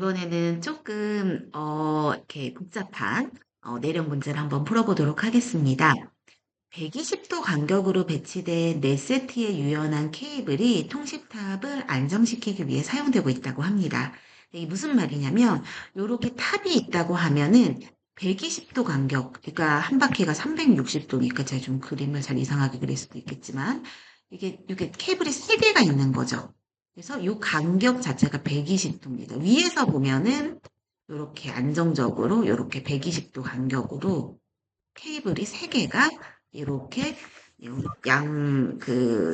이번에는 조금 이렇게 복잡한 내력 문제를 한번 풀어보도록 하겠습니다. 120도 간격으로 배치된 4세트의 유연한 케이블이 통신탑을 안정시키기 위해 사용되고 있다고 합니다. 이게 무슨 말이냐면 요렇게 탑이 있다고 하면은 120도 간격, 그러니까 한 바퀴가 360도니까 제가 좀 그림을 잘 이상하게 그릴 수도 있겠지만 이게 케이블이 3개가 있는 거죠. 그래서 요 간격 자체가 120도입니다. 위에서 보면은 이렇게 안정적으로 이렇게 120도 간격으로 케이블이 3개가 이렇게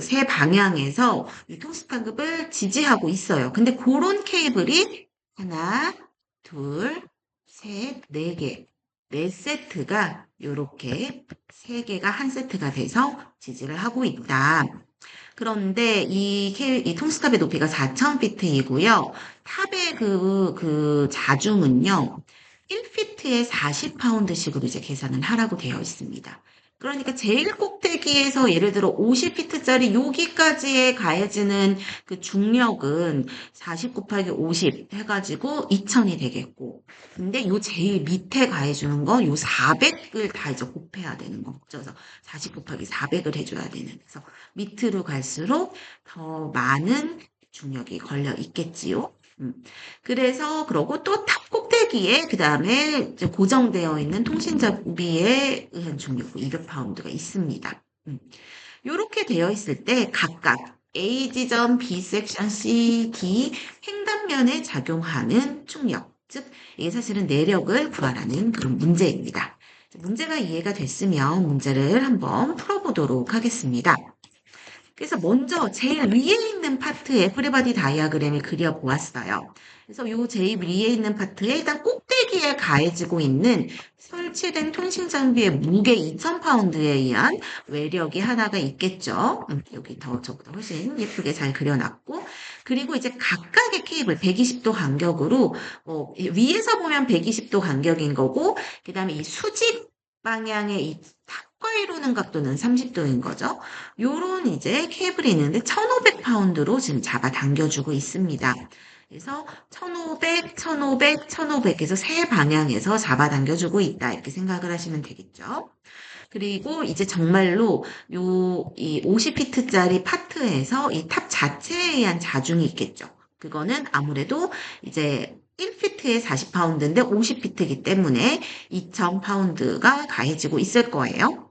세 방향에서 유통수단급을 지지하고 있어요. 근데 그런 케이블이 하나, 둘, 셋, 4개, 4세트가 이렇게 3개가 한 세트가 돼서 지지를 하고 있다. 그런데 이 통수탑의 높이가 4,000피트이고요. 탑의 그 자중은요, 1피트에 40파운드씩으로 이제 계산을 하라고 되어 있습니다. 그러니까 제일 꼭대기에서 예를 들어 50피트짜리 여기까지에 가해지는 그 중력은 40 곱하기 50 해가지고 2000이 되겠고, 근데 요 제일 밑에 가해주는 거 요 400을 다 이제 곱해야 되는 거죠. 그래서 40 곱하기 400을 해줘야 되는. 그래서 밑으로 갈수록 더 많은 중력이 걸려 있겠지요. 그래서 그러고 또 탑 꼭대기에 그 다음에 고정되어 있는 통신 장비에 의한 중력 200파운드가 있습니다. 이렇게 되어 있을 때 각각 A 지점, B 섹션, C, D 횡단면에 작용하는 충력, 즉 이게 사실은 내력을 구하라는 그런 문제입니다. 문제가 이해가 됐으면 문제를 한번 풀어보도록 하겠습니다. 그래서 먼저 제일 위에 있는 파트에 프리바디 다이어그램을 그려보았어요. 그래서 요 제일 위에 있는 파트에 일단 꼭대기에 가해지고 있는 설치된 통신 장비의 무게 2000파운드에 의한 외력이 하나가 있겠죠. 여기 저보다 훨씬 예쁘게 잘 그려놨고, 그리고 이제 각각의 케이블 120도 간격으로 위에서 보면 120도 간격인 거고, 그 다음에 이 수직 방향의 이 탑과 이루는 각도는 30도인 거죠. 요런 이제 케이블이 있는데 1500파운드로 지금 잡아 당겨주고 있습니다. 그래서 1500, 1500, 1500 해서 세 방향에서 잡아 당겨주고 있다. 이렇게 생각을 하시면 되겠죠. 그리고 이제 정말로 이 50피트짜리 파트에서 이 탑 자체에 의한 자중이 있겠죠. 그거는 아무래도 이제 1피트에 40파운드인데 50피트이기 때문에 2000파운드가 가해지고 있을 거예요.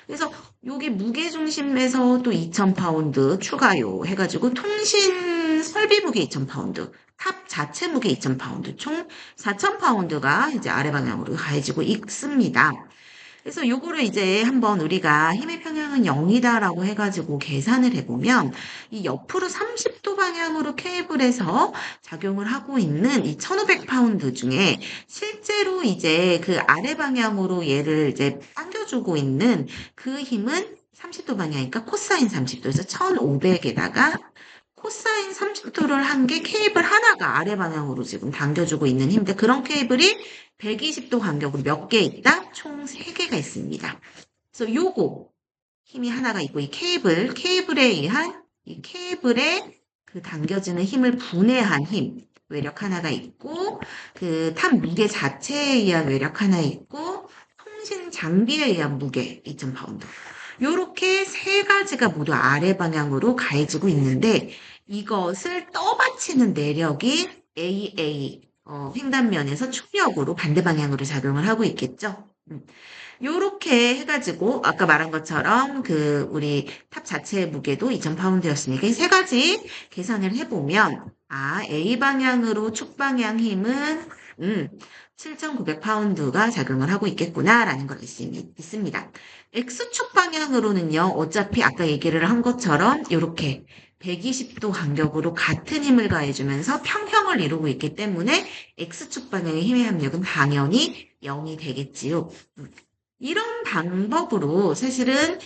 그래서 여기 무게중심에서 또 2000파운드 추가요 해가지고 통신 설비 무게 2000파운드, 탑 자체 무게 2000파운드, 총 4000파운드가 이제 아래 방향으로 가해지고 있습니다. 그래서 요거를 이제 한번 우리가 힘의 평형은 0이다라고 해가지고 계산을 해보면 이 옆으로 30도 방향으로 케이블에서 작용을 하고 있는 이 1500파운드 중에 실제로 이제 그 아래 방향으로 얘를 이제 당겨주고 있는 그 힘은 30도 방향이니까 코사인 30도에서 1500에다가 코사인 30도를 한 게 케이블 하나가 아래 방향으로 지금 당겨주고 있는 힘인데 그런 케이블이 120도 간격으로 몇 개 있다? 총 3개가 있습니다. 그래서 요거 힘이 하나가 있고 이 케이블에 의한 이 케이블에 그 당겨지는 힘을 분해한 힘, 외력 하나가 있고 그 탑 무게 자체에 의한 외력 하나 있고 통신 장비에 의한 무게 2000파운드. 요렇게 세 가지가 모두 아래 방향으로 가해지고 있는데 이것을 떠받치는 내력이 AA 횡단면에서 충력으로 반대 방향으로 작용을 하고 있겠죠. 요렇게 해가지고 아까 말한 것처럼 그 우리 탑 자체의 무게도 2000파운드였으니까 이 세 가지 계산을 해보면 A 방향으로 축 방향 힘은 7,900파운드가 작용을 하고 있겠구나라는 걸 알 수 있습니다. X축 방향으로는요, 어차피 아까 얘기를 한 것처럼 이렇게 120도 간격으로 같은 힘을 가해주면서 평형을 이루고 있기 때문에 X축 방향의 힘의 합력은 당연히 0이 되겠지요. 이런 방법으로 사실은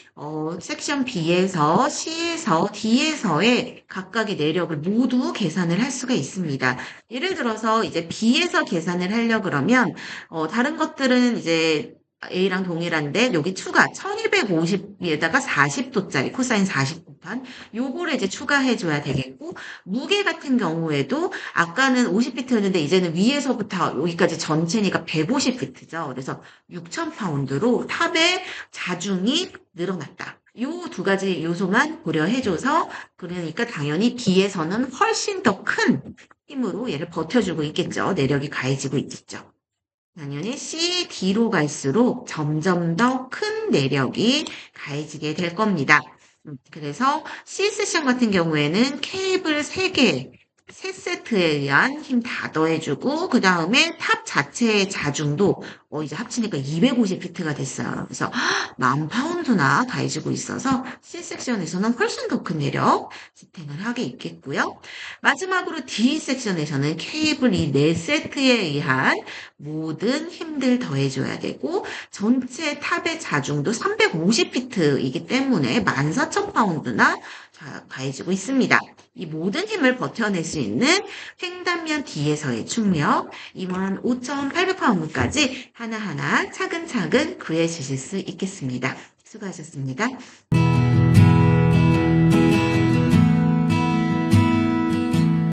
섹션 B에서 C에서 D에서의 각각의 내력을 모두 계산을 할 수가 있습니다. 예를 들어서 이제 B에서 계산을 하려 그러면 다른 것들은 이제 A랑 동일한데 여기 추가 1250에다가 40도짜리 코사인 40 곱한 요거를 이제 추가해 줘야 되겠고 무게 같은 경우에도 아까는 50피트였는데 이제는 위에서부터 여기까지 전체니까 150피트죠. 그래서 6000파운드로 탑의 자중이 늘어났다. 요 두 가지 요소만 고려해줘서 그러니까 당연히 B에서는 훨씬 더 큰 힘으로 얘를 버텨주고 있겠죠. 내력이 가해지고 있겠죠. 당연히 C, D로 갈수록 점점 더 큰 내력이 가해지게 될 겁니다. 그래서 C 세션 같은 경우에는 케이블 3개, 3세트에 의한 힘 다 더해주고 그 다음에 탑 자체의 자중도 이제 합치니까 250피트가 됐어요. 그래서 10,000파운드나 가해지고 있어서 C 섹션에서는 훨씬 더 큰 내력 지탱을 하게 있겠고요. 마지막으로 D 섹션에서는 케이블 이 4세트에 의한 모든 힘들 더해줘야 되고 전체 탑의 자중도 350피트이기 때문에 14,000파운드나 가해지고 있습니다. 이 모든 힘을 버텨낼 수 있는 횡단면 D에서의 충력 25,800파운드까지 하나하나 차근차근 구해 주실 수 있겠습니다. 수고하셨습니다.